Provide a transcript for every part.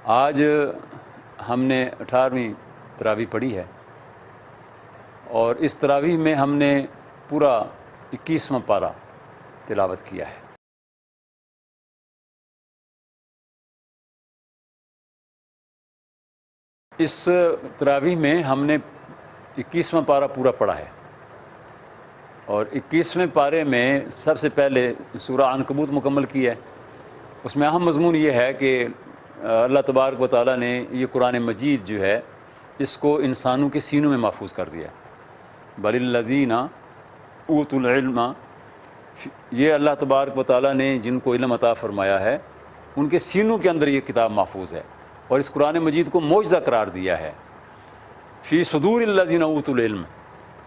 آج ہم نے 18ویں تراویح پڑھی ہے اور اس تراویح میں ہم نے پورا 21واں پارہ تلاوت کیا ہے۔ اس تراویح میں ہم نے 21واں پارہ پورا پڑھا ہے اور 21ویں پارے میں سب سے پہلے سورہ عنکبوت مکمل کی ہے۔ اس میں اہم مضمون یہ ہے کہ اللہ تبارک و تعالیٰ نے یہ قرآن مجید جو ہے اس کو انسانوں کے سینوں میں محفوظ کر دیا ہے۔ بل الذین اوتوا العلم، یہ اللہ تبارک و تعالیٰ نے جن کو علم عطا فرمایا ہے ان کے سینوں کے اندر یہ کتاب محفوظ ہے اور اس قرآن مجید کو معجزہ قرار دیا ہے۔ فی صدور الذین اوتوا العلم،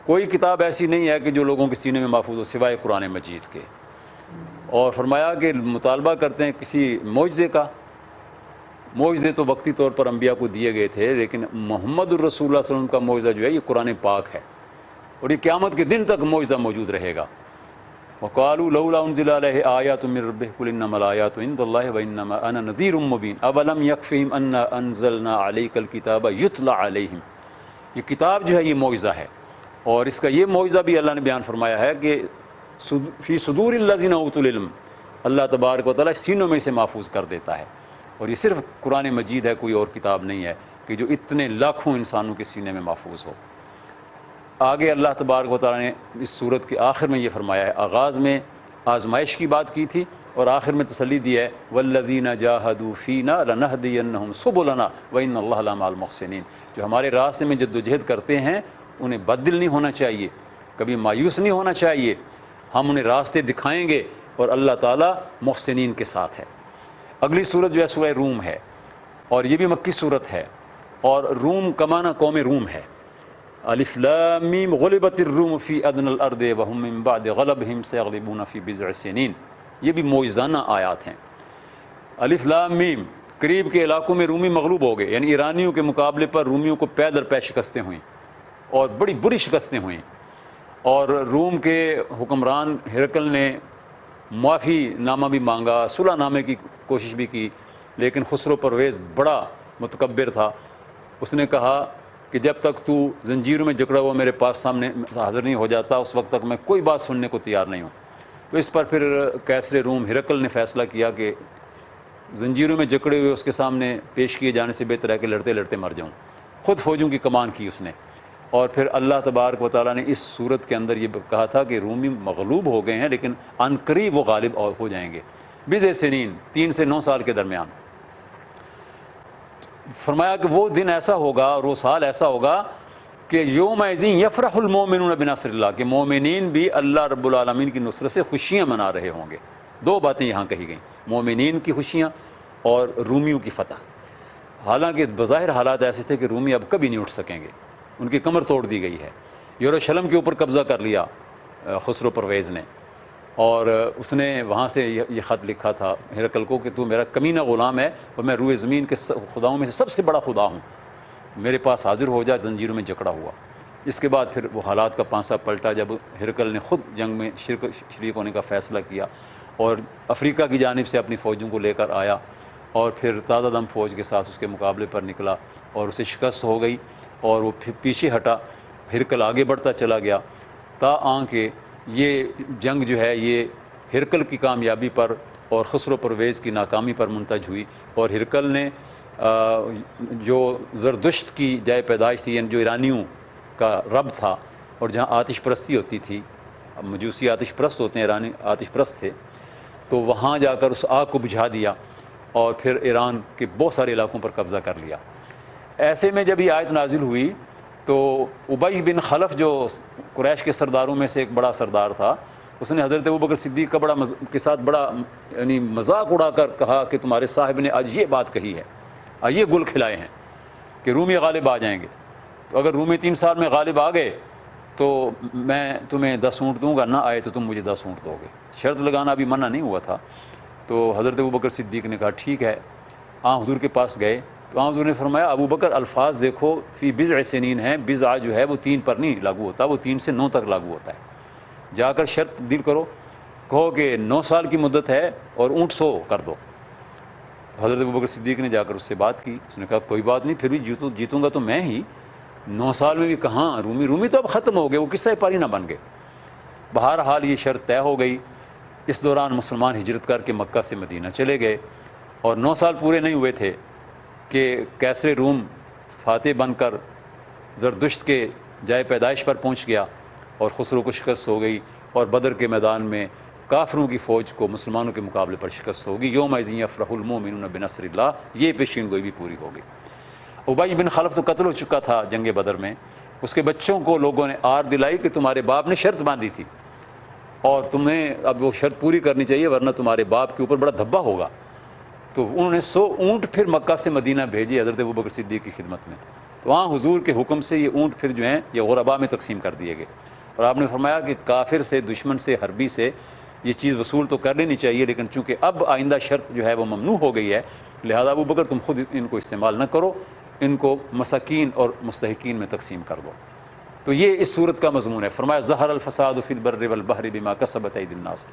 کوئی کتاب ایسی نہیں ہے کہ جو لوگوں کے سینے میں محفوظ ہو سوائے قرآن مجید کے۔ اور فرمایا کہ مطالبہ کرتے ہیں کسی معجزے کا۔ معجزے تو وقتی طور پر انبیاء کو دیے گئے تھے، لیکن محمد الرسول اللہ صلی اللہ علیہ وسلم کا معجزہ جو ہے یہ قرآن پاک ہے اور یہ قیامت کے دن تک معجزہ موجود رہے گا۔ وَقَالُوا لَوْلَا أُنزِلَ عَلَيْهِ آيَاتٌ مِّن رَّبِّهِ قُلْ إِنَّمَا الْآيَاتُ عِندَ اللَّهِ وَإِنَّمَا أَنَا نَذِيرٌ مُّبِينٌ أَوَلَمْ يَكْفِهِمْ أَنَّا أَنزَلْنَا عَلَيْكَ الْكِتَابَ يُتْلَىٰ عَلَيْهِمْ، یہ کتاب جو ہے یہ معجزہ ہے اور اس کا یہ معجزہ بھی اللہ نے بیان فرمایا ہے کہ فی صدور الذین اوتوا العلم، اللہ تبارک و تعالیٰ سینوں میں اسے محفوظ کر دیتا ہے اور یہ صرف قرآن مجید ہے، کوئی اور کتاب نہیں ہے کہ جو اتنے لاکھوں انسانوں کے سینے میں محفوظ ہو۔ آگے اللہ تبارک و تعالیٰ نے اس صورت کے آخر میں یہ فرمایا ہے، آغاز میں آزمائش کی بات کی تھی اور آخر میں تسلی دی ہے والذین جاہدوا فینا لنہدینہم سبلنا وان اللہ لمع المحسنین، جو ہمارے راستے میں جدوجہد کرتے ہیں انہیں بددل نہیں ہونا چاہیے، کبھی مایوس نہیں ہونا چاہیے، ہم انہیں راستے دکھائیں گے اور اللہ تعالیٰ محسنین کے ساتھ ہے۔ اگلی صورت جو ہے سورہ روم ہے اور یہ بھی مکی صورت ہے اور روم کا معنی قوم روم ہے۔ الف لام میم غلبت الروم فی ادنی الارض وهم من بعد غلبهم سیغلبون فی بضع سنین، یہ بھی معجزانہ آیات ہیں۔ الف لام میم، قریب کے علاقوں میں رومی مغلوب ہو گئے، یعنی ایرانیوں کے مقابلے پر رومیوں کو پے در پے شکستیں ہوئیں اور بڑی بری شکستیں ہوئیں اور روم کے حکمران ہرقل نے معافی نامہ بھی مانگا، صلح نامے کی کوشش بھی کی، لیکن خسرو پرویز بڑا متکبر تھا۔ اس نے کہا کہ جب تک تو زنجیروں میں جکڑا ہوا میرے پاس سامنے حاضر نہیں ہو جاتا اس وقت تک میں کوئی بات سننے کو تیار نہیں ہوں۔ تو اس پر پھر قیصر روم ہرقل نے فیصلہ کیا کہ زنجیروں میں جکڑے ہوئے اس کے سامنے پیش کیے جانے سے بہتر ہے کہ لڑتے لڑتے مر جاؤں۔ خود فوجوں کی کمان کی اس نے، اور پھر اللہ تبارک و تعالیٰ نے اس صورت کے اندر یہ کہا تھا کہ رومی مغلوب ہو گئے ہیں لیکن عن قریب وہ غالب ہو جائیں گے، بضع سنین، 3 سے 9 سال کے درمیان۔ فرمایا کہ وہ دن ایسا ہوگا اور وہ سال ایسا ہوگا کہ یومئذ یفرح المؤمنون بنصر اللہ، کہ مومنین بھی اللہ رب العالمین کی نصرت سے خوشیاں منا رہے ہوں گے۔ 2 باتیں یہاں کہی گئیں، مومنین کی خوشیاں اور رومیوں کی فتح۔ حالانکہ بظاہر حالات ایسے تھے کہ رومی اب کبھی نہیں اٹھ سکیں گے، ان کی کمر توڑ دی گئی ہے۔ یروشلم کے اوپر قبضہ کر لیا خسرو پرویز نے، اور اس نے وہاں سے یہ خط لکھا تھا ہرقل کو کہ تو میرا کمینہ غلام ہے اور میں روئے زمین کے خداؤں میں سے سب سے بڑا خدا ہوں، میرے پاس حاضر ہو جا زنجیروں میں جکڑا ہوا۔ اس کے بعد پھر وہ حالات کا پانسا پلٹا جب ہرقل نے خود جنگ میں شریک ہونے کا فیصلہ کیا اور افریقہ کی جانب سے اپنی فوجوں کو لے کر آیا اور پھر تازہ دم فوج کے ساتھ اس کے مقابلے پر نکلا اور اسے شکست ہو گئی اور وہ پھر پیچھے ہٹا، ہرقل آگے بڑھتا چلا گیا تاآں کہ یہ جنگ جو ہے یہ ہرقل کی کامیابی پر اور خسرو پرویز کی ناکامی پر منتج ہوئی، اور ہرقل نے جو زردشت کی جائے پیدائش تھی، یعنی جو ایرانیوں کا رب تھا اور جہاں آتش پرستی ہوتی تھی، مجوسی آتش پرست ہوتے ہیں، ایرانی آتش پرست تھے، تو وہاں جا کر اس آگ کو بجھا دیا اور پھر ایران کے بہت سارے علاقوں پر قبضہ کر لیا۔ ایسے میں جب یہ آیت نازل ہوئی تو ابی بن خلف جو قریش کے سرداروں میں سے ایک بڑا سردار تھا، اس نے حضرت ابوبکر صدیق کا کے ساتھ بڑا یعنی مذاق اڑا کر کہا کہ تمہارے صاحب نے آج یہ بات کہی ہے، آج یہ گل کھلائے ہیں کہ رومی غالب آ جائیں گے، تو اگر رومی 3 سال میں غالب آ گئے تو میں تمہیں 10 اونٹ دوں گا، نہ آئے تو تم مجھے 10 اونٹ دو گے۔ شرط لگانا ابھی منع نہیں ہوا تھا۔ تو حضرت ابوبکر صدیق نے کہا ٹھیک ہے۔ حضور کے پاس گئے تو حضور نے فرمایا ابو بکر الفاظ دیکھو، فی بضع سنین ہیں، بضع جو ہے وہ 3 پر نہیں لاگو ہوتا، وہ 3 سے 9 تک لاگو ہوتا ہے۔ جا کر شرط دل کرو، کہو کہ 9 سال کی مدت ہے اور اونٹ 100 کر دو۔ حضرت ابوبکر صدیق نے جا کر اس سے بات کی، اس نے کہا کوئی بات نہیں، پھر بھی جیتوں گا تو میں ہی، 9 سال میں بھی کہاں، رومی تو اب ختم ہو گئے، وہ قصہ پاری نہ بن گئے۔ بہرحال یہ شرط طے ہو گئی۔ اس دوران مسلمان ہجرت کر کے مکہ سے مدینہ چلے گئے، اور 9 سال پورے نہیں ہوئے تھے کہ کیسر روم فاتح بن کر زردشت کے جائے پیدائش پر پہنچ گیا، اور خسرو کو شکست ہو گئی، اور بدر کے میدان میں کافروں کی فوج کو مسلمانوں کے مقابلے پر شکست ہوگی۔ یومئذ یفرح المؤمنون بنصر اللہ، یہ پیشین گوئی بھی پوری ہو گئی۔ ابی بن خلف تو قتل ہو چکا تھا جنگ بدر میں، اس کے بچوں کو لوگوں نے آر دلائی کہ تمہارے باپ نے شرط باندھی تھی اور تمہیں اب وہ شرط پوری کرنی چاہیے ورنہ تمہارے باپ کے اوپر بڑا دھبا ہوگا۔ تو انہوں نے 100 اونٹ پھر مکہ سے مدینہ بھیجے حضرت ابوبکر صدیق کی خدمت میں، تو وہاں حضور کے حکم سے یہ اونٹ پھر جو ہیں یہ غربا میں تقسیم کر دیے گئے، اور آپ نے فرمایا کہ کافر سے، دشمن سے، حربی سے یہ چیز وصول تو کر لینی چاہیے، لیکن چونکہ اب آئندہ شرط جو ہے وہ ممنوع ہو گئی ہے، لہذا ابوبکر تم خود ان کو استعمال نہ کرو، ان کو مساکین اور مستحقین میں تقسیم کر دو۔ تو یہ اس صورت کا مضمون ہے۔ فرمایا ظہر الفساد فی البر والبحر بما کسبت ایدی الناس،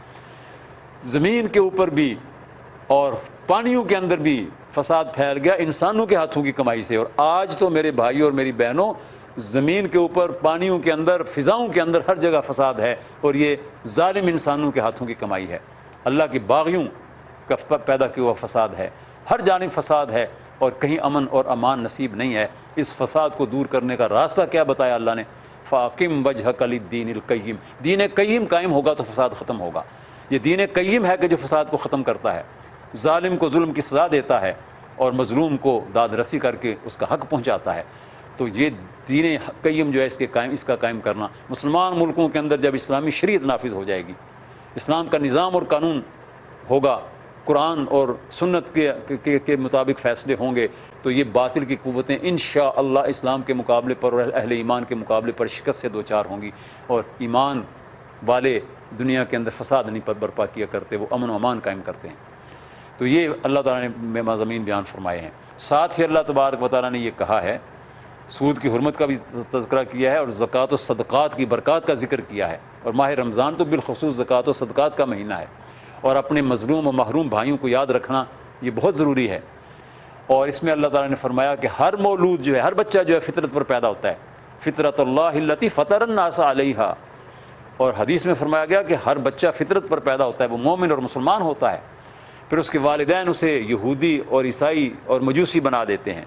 زمین کے اوپر بھی اور پانیوں کے اندر بھی فساد پھیل گیا انسانوں کے ہاتھوں کی کمائی سے، اور آج تو میرے بھائیوں اور میری بہنوں زمین کے اوپر، پانیوں کے اندر، فضاؤں کے اندر ہر جگہ فساد ہے، اور یہ ظالم انسانوں کے ہاتھوں کی کمائی ہے، اللہ کے باغیوں کا پیدا کیا ہوا فساد ہے، ہر جانب فساد ہے، اور کہیں امن اور امان نصیب نہیں ہے۔ اس فساد کو دور کرنے کا راستہ کیا بتایا اللہ نے؟ فاقم وجہک للدین القیم، دین قیم قائم ہوگا تو فساد ختم ہوگا۔ یہ دین قیم ہے کہ جو فساد کو ختم کرتا ہے، ظالم کو ظلم کی سزا دیتا ہے، اور مظلوم کو داد رسی کر کے اس کا حق پہنچاتا ہے۔ تو یہ دین قیم جو ہے اس کا قائم کرنا، مسلمان ملکوں کے اندر جب اسلامی شریعت نافذ ہو جائے گی، اسلام کا نظام اور قانون ہوگا، قرآن اور سنت کے مطابق فیصلے ہوں گے، تو یہ باطل کی قوتیں انشاءاللہ اسلام کے مقابلے پر اور اہل ایمان کے مقابلے پر شکست سے دوچار ہوں گی، اور ایمان والے دنیا کے اندر فساد نہیں برپا کیا کرتے، وہ امن و امان قائم کرتے ہیں۔ تو یہ اللہ تعالیٰ نے مضامین بیان فرمائے ہیں۔ ساتھ ہی اللہ تبارک و تعالیٰ نے یہ کہا ہے، سود کی حرمت کا بھی تذکرہ کیا ہے، اور زکوٰۃ و صدقات کی برکات کا ذکر کیا ہے، اور ماہ رمضان تو بالخصوص زکوٰۃ و صدقات کا مہینہ ہے، اور اپنے مظلوم و محروم بھائیوں کو یاد رکھنا یہ بہت ضروری ہے۔ اور اس میں اللہ تعالیٰ نے فرمایا کہ ہر مولود جو ہے، ہر بچہ جو ہے فطرت پر پیدا ہوتا ہے، فطرت اللہ التی فطر الناس علیہا، اور حدیث میں فرمایا گیا کہ ہر بچہ فطرت پر پیدا ہوتا ہے، وہ مومن اور مسلمان ہوتا ہے، پھر اس کے والدین اسے یہودی اور عیسائی اور مجوسی بنا دیتے ہیں۔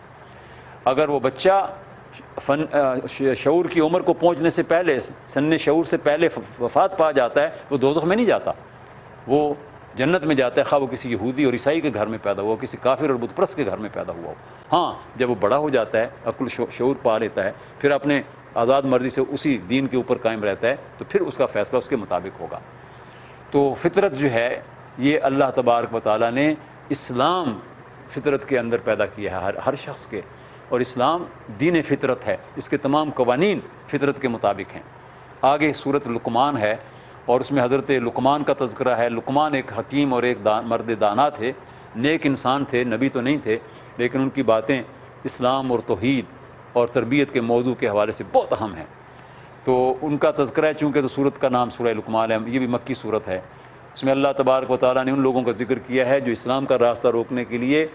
اگر وہ بچہ شعور کی عمر کو پہنچنے سے پہلے، سن شعور سے پہلے وفات پا جاتا ہے، وہ دوزخ میں نہیں جاتا، وہ جنت میں جاتا ہے، خواہ وہ کسی یہودی اور عیسائی کے گھر میں پیدا ہوا، کسی کافر اور بت پرست کے گھر میں پیدا ہوا ہو۔ ہاں جب وہ بڑا ہو جاتا ہے، عقل شعور پا لیتا ہے، پھر اپنے آزاد مرضی سے اسی دین کے اوپر قائم رہتا ہے، تو پھر اس کا فیصلہ اس کے مطابق ہوگا۔ تو فطرت جو ہے یہ اللہ تبارک و تعالیٰ نے اسلام فطرت کے اندر پیدا کیا ہے ہر شخص کے، اور اسلام دین فطرت ہے، اس کے تمام قوانین فطرت کے مطابق ہیں۔ آگے سورۃ لقمان ہے، اور اس میں حضرت لقمان کا تذکرہ ہے۔ لقمان ایک حکیم اور ایک مرد دانا تھے، نیک انسان تھے، نبی تو نہیں تھے، لیکن ان کی باتیں اسلام اور توحید اور تربیت کے موضوع کے حوالے سے بہت اہم ہیں۔ تو ان کا تذکرہ ہے، چونکہ تو سورت کا نام سورہ لقمان ہے، یہ بھی مکی سورت ہے۔ اس میں اللہ تبارک و تعالیٰ نے ان لوگوں کا ذکر کیا ہے جو اسلام کا راستہ روکنے کے لیے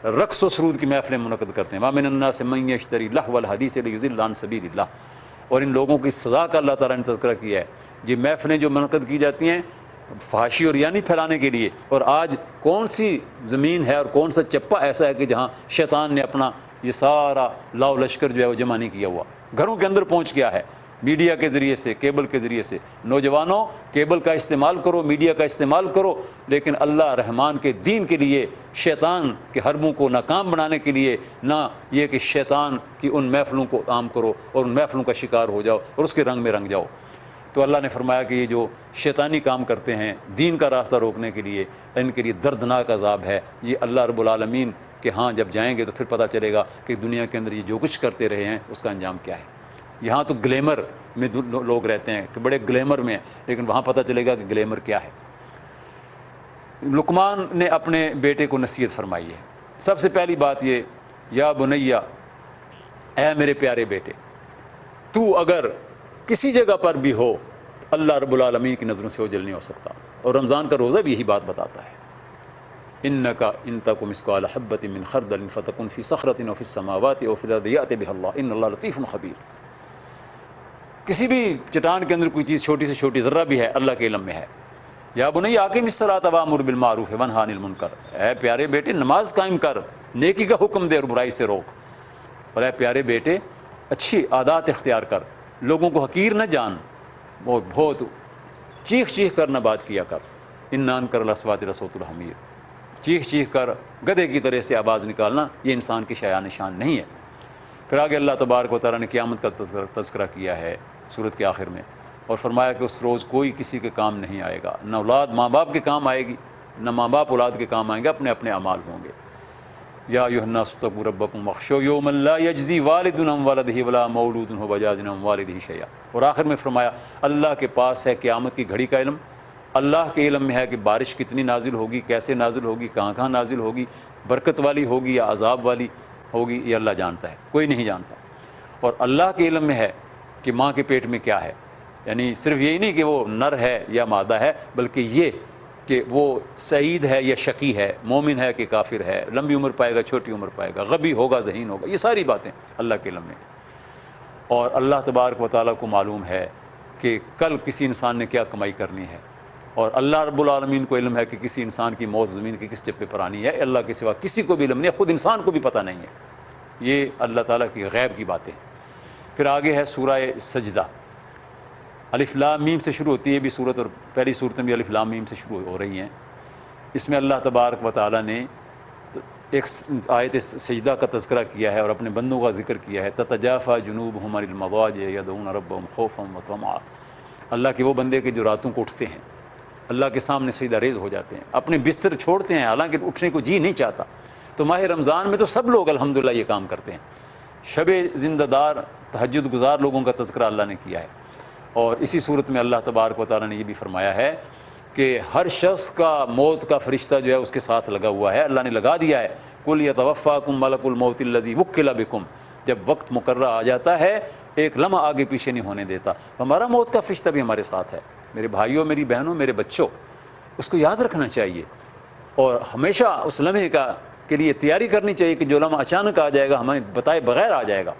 رقص و سرود کی محفلیں منعقد کرتے ہیں۔ وَمِنَ النَّاسِ مَن يَشْتَرِي لَهْوَ الْحَدِيثِ لِيُضِلَّ عَن سَبِيلِ اللَّهِ، اور ان لوگوں کی سزا کا اللہ تعالیٰ نے تذکرہ کیا ہے۔ یہ محفلیں جو منعقد کی جاتی ہیں فحاشی اور یعنی پھیلانے کے لیے، اور آج کون سی زمین ہے اور کون سا چپا ایسا ہے کہ جہاں شیطان نے اپنا یہ سارا لاؤ لشکر جو ہے وہ جمع نہیں کیا ہوا، گھروں کے اندر پہنچ گیا ہے، میڈیا کے ذریعے سے، کیبل کے ذریعے سے۔ نوجوانوں کیبل کا استعمال کرو، میڈیا کا استعمال کرو، لیکن اللہ رحمان کے دین کے لیے شیطان کے حربوں کو ناکام بنانے کے لیے نہ یہ کہ شیطان کی ان محفلوں کو عام کرو اور ان محفلوں کا شکار ہو جاؤ اور اس کے رنگ میں رنگ جاؤ۔ تو اللہ نے فرمایا کہ یہ جو شیطانی کام کرتے ہیں دین کا راستہ روکنے کے لیے، ان کے لیے دردناک عذاب ہے۔ یہ اللہ رب العالمین کے ہاں جب جائیں گے تو پھر پتہ چلے گا کہ دنیا کے اندر یہ جو کچھ کرتے رہے ہیں اس کا انجام کیا ہے۔ یہاں تو گلیمر میں لوگ رہتے ہیں کہ بڑے گلیمر میں ہیں، لیکن وہاں پتہ چلے گا کہ گلیمر کیا ہے۔ لقمان نے اپنے بیٹے کو نصیحت فرمائی ہے۔ سب سے پہلی بات یہ، یا بنیا، اے میرے پیارے بیٹے، تو اگر کسی جگہ پر بھی ہو اللہ رب العالمین کی نظروں سے اوجھل نہیں ہو سکتا، اور رمضان کا روزہ بھی یہی بات بتاتا ہے۔ انکا ان تک مثقال حبۃ من خردل فتکن فی صخرۃ او فی السماوات او فی الارض یأتی بها اللہ ان اللہ لطیف خبیر. کسی بھی چٹان کے اندر کوئی چیز چھوٹی سے چھوٹی ذرہ بھی ہے اللہ کے علم میں ہے. یا بنی اقم الصلاۃ وامر بالمعروف ونہی عن المنکر، اے پیارے بیٹے نماز قائم کر، نیکی کا حکم دے اور برائی سے روک. اور اے پیارے بیٹے اچھی عادات اختیار کر، لوگوں کو حقیر نہ جان، وہ بہت چیخ چیخ کر نہ بات کیا کر. انا انکر الاصوات لصوت الحمیر، چیخ چیخ کر گدھے کی طرح سے آواز نکالنا یہ انسان کی شایان نشان نہیں ہے. پھر آگے اللہ تبارک و تعالیٰ نے قیامت کا تذکرہ کیا ہے سورت کے آخر میں، اور فرمایا کہ اس روز کوئی کسی کے کام نہیں آئے گا، نہ اولاد ماں باپ کے کام آئے گی، نہ ماں باپ اولاد کے کام آئیں گے، اپنے اپنے اعمال ہوں گے. یا ایھا الناس اتقوا ربکم واخشوا یوما لا یجزی والد عن ولدہ ولا مولود ھو بجاز عن والدہ شیئا. اور آخر میں فرمایا اللہ کے پاس ہے قیامت کی گھڑی کا علم، اللہ کے علم میں ہے کہ بارش کتنی نازل ہوگی، کیسے نازل ہوگی، کہاں کہاں نازل ہوگی، برکت والی ہوگی یا عذاب والی ہوگی، یہ اللہ جانتا ہے، کوئی نہیں جانتا. اور اللہ کے علم میں ہے کہ ماں کے پیٹ میں کیا ہے، یعنی صرف یہی نہیں کہ وہ نر ہے یا مادہ ہے، بلکہ یہ کہ وہ سعید ہے یا شقی ہے، مومن ہے کہ کافر ہے، لمبی عمر پائے گا چھوٹی عمر پائے گا، غبی ہوگا ذہین ہوگا، یہ ساری باتیں اللہ کے علم میں. اور اللہ تبارک و تعالیٰ کو معلوم ہے کہ کل کسی انسان نے کیا کمائی کرنی ہے، اور اللہ رب العالمین کو علم ہے کہ کسی انسان کی موت زمین کے کس چپے پر آنی ہے. اللہ کے سوا کسی کو بھی علم نہیں ہے، خود انسان کو بھی پتہ نہیں ہے. یہ اللہ تعالیٰ کی غیب کی باتیں. پھر آگے ہے سورہ سجدہ، الف لام میم سے شروع ہوتی ہے بھی صورت، اور پہلی صورت میں بھی الف لام میم سے شروع ہو رہی ہیں. اس میں اللہ تبارک و تعالیٰ نے ایک آیت سجدہ کا تذکرہ کیا ہے اور اپنے بندوں کا ذکر کیا ہے. تتجافی جنوبہم عن المضاجع یدعون ربہم خوفا وطمعا. اللہ کے وہ بندے کے جو راتوں کو اٹھتے ہیں، اللہ کے سامنے سجدہ ریز ہو جاتے ہیں، اپنے بستر چھوڑتے ہیں حالانکہ اٹھنے کو جی نہیں چاہتا. تو ماہ رمضان میں تو سب لوگ الحمدللہ یہ کام کرتے ہیں. شب زندہ دار تہجد گزار لوگوں کا تذکرہ اللہ نے کیا ہے. اور اسی صورت میں اللہ تبارک و تعالیٰ نے یہ بھی فرمایا ہے کہ ہر شخص کا موت کا فرشتہ جو ہے اس کے ساتھ لگا ہوا ہے، اللہ نے لگا دیا ہے. قل یتوفاکم ملک الموت الذی وکل بکم. جب وقت مقررہ آ جاتا ہے ایک لمحہ آگے پیچھے نہیں ہونے دیتا. ہمارا موت کا فرشتہ بھی ہمارے ساتھ ہے. میرے بھائیوں، میری بہنوں، میرے بچوں، اس کو یاد رکھنا چاہیے اور ہمیشہ اس لمحے کے لیے تیاری کرنی چاہیے کہ جو لمحہ اچانک آ جائے گا، ہمیں بتائے بغیر آ جائے گا.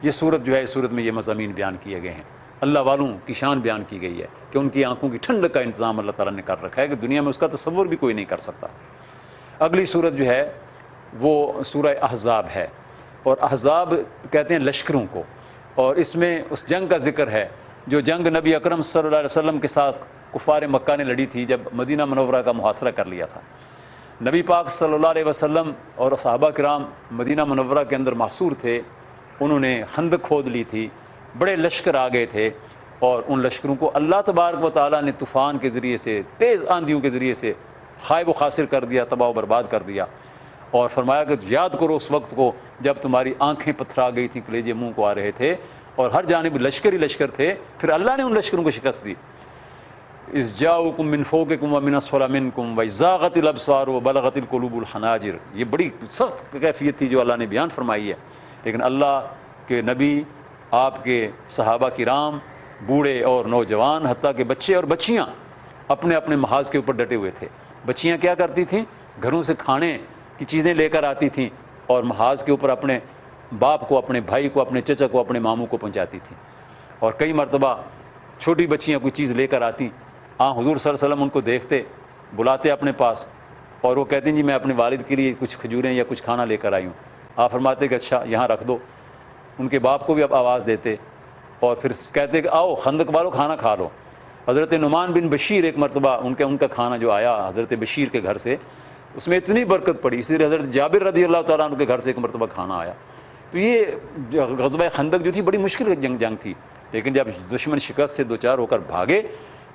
یہ صورت جو ہے، اس صورت میں یہ مضامین بیان کیے گئے ہیں. اللہ والوں کی شان بیان کی گئی ہے کہ ان کی آنکھوں کی ٹھنڈک کا انتظام اللہ تعالیٰ نے کر رکھا ہے کہ دنیا میں اس کا تصور بھی کوئی نہیں کر سکتا. اگلی صورت جو ہے وہ سورہ احزاب ہے، اور احزاب کہتے ہیں لشکروں کو، اور اس میں اس جنگ کا ذکر ہے جو جنگ نبی اکرم صلی اللہ علیہ وسلم کے ساتھ کفار مکہ نے لڑی تھی جب مدینہ منورہ کا محاصرہ کر لیا تھا. نبی پاک صلی اللہ علیہ وسلم اور صحابہ کرام مدینہ منورہ کے اندر محصور تھے. انہوں نے خندق کھود لی تھی، بڑے لشکر آ گئے تھے، اور ان لشکروں کو اللہ تبارک و تعالیٰ نے طوفان کے ذریعے سے، تیز آندھیوں کے ذریعے سے خائب و خاسر کر دیا، تباہ و برباد کر دیا. اور فرمایا کہ یاد کرو اس وقت کو جب تمہاری آنکھیں پتھرا گئی تھیں، کلیجے منہ کو آ رہے تھے، اور ہر جانب لشکر ہی لشکر تھے. پھر اللہ نے ان لشکروں کو شکست دی. اذ جاؤکم من فوقکم ومن اسفل منکم واذ زاغت الابصار وبلغت القلوب الحناجر. یہ بڑی سخت کیفیت تھی جو اللہ نے بیان فرمائی ہے، لیکن اللہ کے نبی، آپ کے صحابہ کرام، بوڑھے اور نوجوان، حتیٰ کہ بچے اور بچیاں اپنے اپنے محاذ کے اوپر ڈٹے ہوئے تھے. بچیاں کیا کرتی تھیں؟ گھروں سے کھانے کی چیزیں لے کر آتی تھیں اور محاذ کے اوپر اپنے باپ کو، اپنے بھائی کو، اپنے چچا کو، اپنے ماموں کو پہنچاتی تھیں. اور کئی مرتبہ چھوٹی بچیاں کوئی چیز لے کر آتی، حضور صلی اللہ علیہ وسلم ان کو دیکھتے، بلاتے اپنے پاس، اور وہ کہتے ہیں جی میں اپنے والد کے لیے کچھ کھجوریں یا کچھ کھانا لے کر آئی ہوں. آپ فرماتے کہ اچھا یہاں رکھ دو. ان کے باپ کو بھی اب آواز دیتے اور پھر کہتے کہ آؤ خندق والو کھانا کھا لو. حضرت نعمان بن بشیر ایک مرتبہ ان کا کھانا جو آیا حضرت بشیر کے گھر سے، اس میں اتنی برکت پڑی، اسی لیے حضرت جابر رضی اللہ تعالیٰ عنہ کے گھر سے ایک مرتبہ کھانا آیا. تو یہ غزوہ خندق جو تھی بڑی مشکل جنگ تھی، لیکن جب دشمن شکست سے دوچار ہو کر بھاگے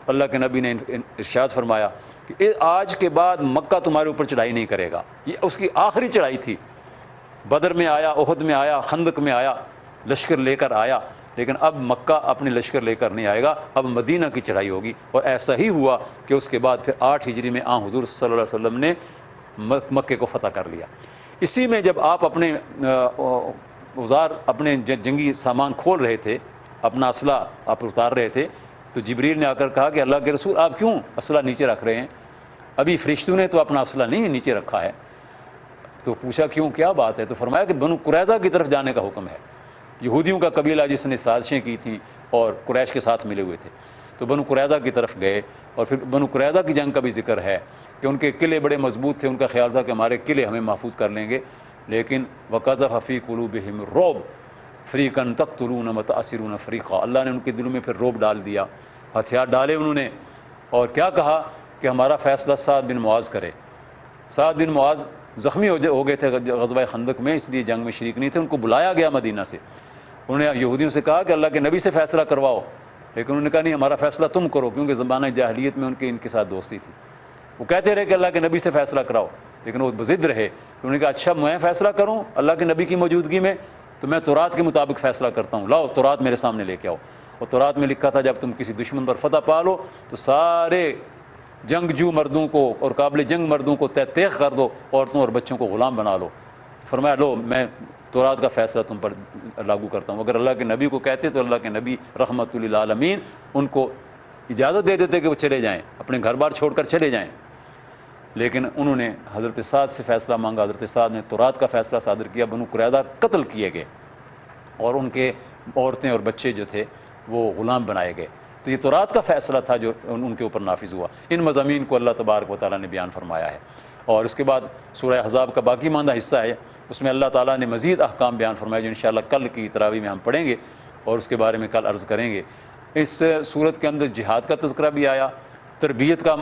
تو اللہ کے نبی نے ارشاد فرمایا کہ آج کے بعد مکہ تمہارے اوپر چڑھائی نہیں کرے گا. یہ اس کی آخری چڑھائی تھی. بدر میں آیا، احد میں آیا، خندق میں آیا، لشکر لے کر آیا، لیکن اب مکہ اپنے لشکر لے کر نہیں آئے گا، اب مدینہ کی چڑھائی ہوگی. اور ایسا ہی ہوا کہ اس کے بعد پھر 8 ہجری میں حضور صلی اللہ علیہ وسلم نے مکے کو فتح کر لیا. اسی میں جب آپ اپنے اوزار، اپنے جنگی سامان کھول رہے تھے، اپنا اسلحہ آپ اتار رہے تھے، تو جبریل نے آ کر کہا کہ اللہ کے رسول آپ کیوں اسلحہ نیچے رکھ رہے ہیں؟ ابھی فرشتوں نے تو اپنا اسلحہ نہیں نیچے رکھا ہے۔ تو پوچھا کیوں، کیا بات ہے؟ تو فرمایا کہ بنو قریظہ کی طرف جانے کا حکم ہے، یہودیوں کا قبیلہ جس نے سازشیں کی تھیں اور قریش کے ساتھ ملے ہوئے تھے، تو بنو قریظہ کی طرف گئے۔ اور پھر بنو قریظہ کی جنگ کا بھی ذکر ہے کہ ان کے قلعے بڑے مضبوط تھے، ان کا خیال تھا کہ ہمارے قلعے ہمیں محفوظ کر لیں گے، لیکن وَقَذَفَ فِي قُلُوبِهِمُ الرُّعْبَ فَرِيقًا تَقْتُلُونَ وَتَأْسِرُونَ فَرِيقًا، اللہ نے ان کے دلوں میں پھر رعب ڈال دیا، ہتھیار ڈالے انہوں نے، اور کیا کہا کہ ہمارا فیصلہ سعد بن معاذ کرے۔ سعد بن معاذ زخمی ہو گئے تھے غزوہ خندق میں، اس لیے جنگ میں شریک نہیں تھے، ان کو بلایا گیا مدینہ سے۔ انہوں نے یہودیوں سے کہا کہ اللہ کے نبی سے فیصلہ کرواؤ، لیکن انہوں نے کہا نہیں، ہمارا فیصلہ تم کرو، کیونکہ زمانہ جاہلیت میں ان کے ساتھ دوستی تھی۔ وہ کہتے رہے کہ اللہ کے نبی سے فیصلہ کراؤ، لیکن وہ بضد رہے۔ تو انہوں نے کہا اچھا میں فیصلہ کروں اللہ کے نبی کی موجودگی میں، تو میں تورات کے مطابق فیصلہ کرتا ہوں، لاؤ تورات میرے سامنے لے کے آؤ۔ اور تورات میں لکھا تھا جب تم کسی دشمن پر فتح پا لو تو سارے جنگجو مردوں کو اور قابل جنگ مردوں کو تیغ کر دو، عورتوں اور بچوں کو غلام بنا لو۔ فرمایا لو میں تورات کا فیصلہ تم پر لاگو کرتا ہوں۔ اگر اللہ کے نبی کو کہتے تو اللہ کے نبی رحمت للعالمین ان کو اجازت دے دیتے کہ وہ چلے جائیں، اپنے گھر بار چھوڑ کر چلے جائیں، لیکن انہوں نے حضرت سعد سے فیصلہ مانگا۔ حضرت سعد نے تورات کا فیصلہ صادر کیا، بنو قریظہ قتل کیے گئے اور ان کے عورتیں اور بچے جو تھے وہ غلام بنائے گئے۔ تو یہ تورات کا فیصلہ تھا جو ان کے اوپر نافذ ہوا۔ ان مضامین کو اللہ تبارک و تعالیٰ نے بیان فرمایا ہے، اور اس کے بعد سورہ احزاب کا باقی ماندہ حصہ ہے، اس میں اللہ تعالیٰ نے مزید احکام بیان فرمائے جو انشاءاللہ کل کی تراویح میں ہم پڑھیں گے اور اس کے بارے میں کل عرض کریں گے۔ اس صورت کے اندر جہاد کا تذکرہ بھی آیا، تربیت کا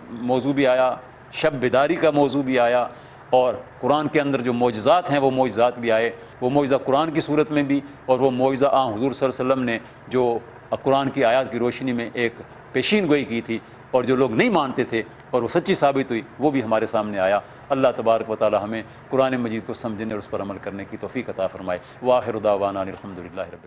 موضوع بھی آیا، شب بیداری کا موضوع بھی آیا، اور قرآن کے اندر جو معجزات ہیں وہ معجزات بھی آئے، وہ معجزہ قرآن کی صورت میں بھی، اور وہ معجزہ حضور صلی اللہ علیہ وسلم نے جو قرآن کی آیات کی روشنی میں ایک پیشین گوئی کی تھی اور جو لوگ نہیں مانتے تھے اور وہ سچی ثابت ہوئی، وہ بھی ہمارے سامنے آیا۔ اللہ تبارک و تعالی ہمیں قرآن مجید کو سمجھنے اور اس پر عمل کرنے کی توفیق عطا فرمائے۔ وآخر دعوانا الحمدللہ رب